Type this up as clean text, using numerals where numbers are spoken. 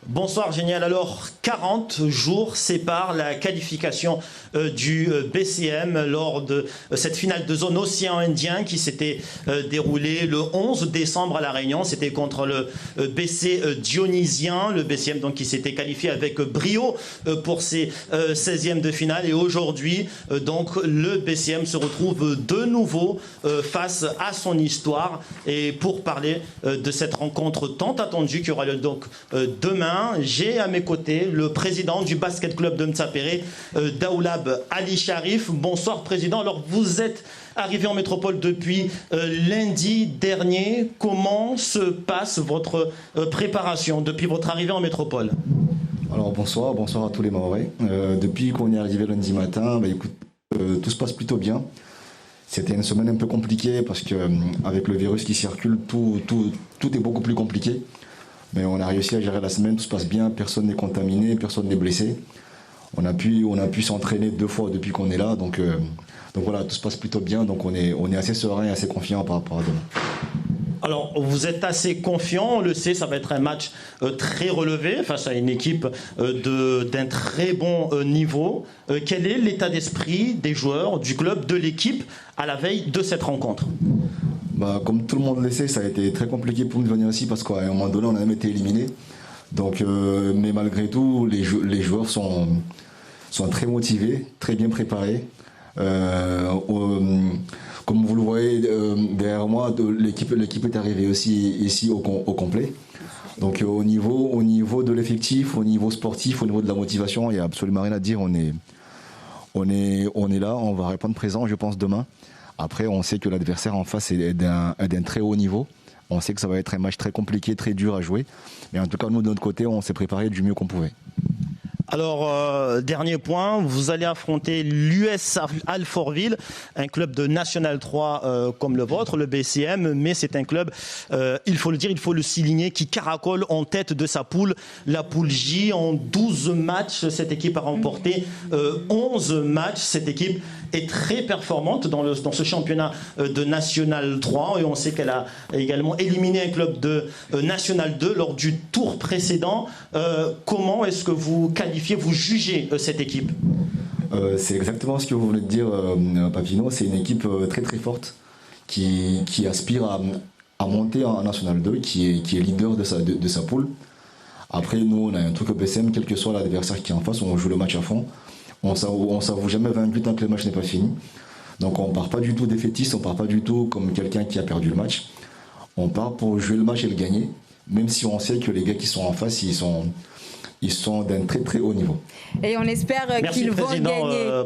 Bonsoir, génial. Alors, 40 jours séparent la qualification du BCM lors de cette finale de zone océan Indien qui s'était déroulée le 11 décembre à La Réunion. C'était contre le BC Dionysien, le BCM donc, qui s'était qualifié avec brio pour ses 16e de finale. Et aujourd'hui, donc, le BCM se retrouve de nouveau face à son histoire. Et pour parler de cette rencontre tant attendue qui aura lieu donc demain, j'ai à mes côtés le président du basket club de Mtsapéré, Daoulab Ali Sharif. Bonsoir président. Alors vous êtes arrivé en métropole depuis lundi dernier. Comment se passe votre préparation depuis votre arrivée en métropole? Alors bonsoir à tous les Mahorais. Depuis qu'on est arrivé lundi matin, écoute, tout se passe plutôt bien. C'était une semaine un peu compliquée parce qu'avec le virus qui circule, tout est beaucoup plus compliqué. Mais on a réussi à gérer la semaine, tout se passe bien, personne n'est contaminé, personne n'est blessé. On a pu s'entraîner 2 fois depuis qu'on est là, donc voilà, tout se passe plutôt bien, donc on est assez serein et assez confiant par rapport à demain. Alors, vous êtes assez confiant, on le sait, ça va être un match très relevé face à une équipe d'un très bon niveau. Quel est l'état d'esprit des joueurs, du club, de l'équipe à la veille de cette rencontre? Comme tout le monde le sait, ça a été très compliqué pour nous de venir ici parce qu'à un moment donné, on a même été éliminés. Donc, mais malgré tout, les joueurs sont très motivés, très bien préparés. Comme vous le voyez derrière moi, l'équipe est arrivée aussi ici au complet. Donc au niveau de l'effectif, au niveau sportif, au niveau de la motivation, il n'y a absolument rien à dire. On est là, on va répondre présent, je pense, demain. Après, on sait que l'adversaire en face est d'un très haut niveau. On sait que ça va être un match très compliqué, très dur à jouer. Mais en tout cas, nous, de notre côté, on s'est préparé du mieux qu'on pouvait. Alors, dernier point, vous allez affronter l'US Alfortville, un club de National 3 comme le vôtre, le BCM, mais c'est un club, il faut le dire, il faut le souligner, qui caracole en tête de sa poule, la poule J. En 12 matchs, cette équipe a remporté 11 matchs. Cette équipe est très performante dans ce championnat de National 3 et on sait qu'elle a également éliminé un club de National 2 lors du tour précédent. Comment est-ce que vous qualifiez, vous jugez cette équipe? C'est exactement ce que vous venez de dire, Papino. C'est une équipe très très forte qui aspire à monter en National 2, qui est leader de sa poule. Après, nous, on a un truc au BCM, quel que soit l'adversaire qui est en face, on joue le match à fond. On ne s'avoue jamais vaincu tant que le match n'est pas fini. Donc on ne part pas du tout défaitiste, on ne part pas du tout comme quelqu'un qui a perdu le match. On part pour jouer le match et le gagner, même si on sait que les gars qui sont en face, ils sont d'un très très haut niveau. Et on espère qu'ils vont gagner.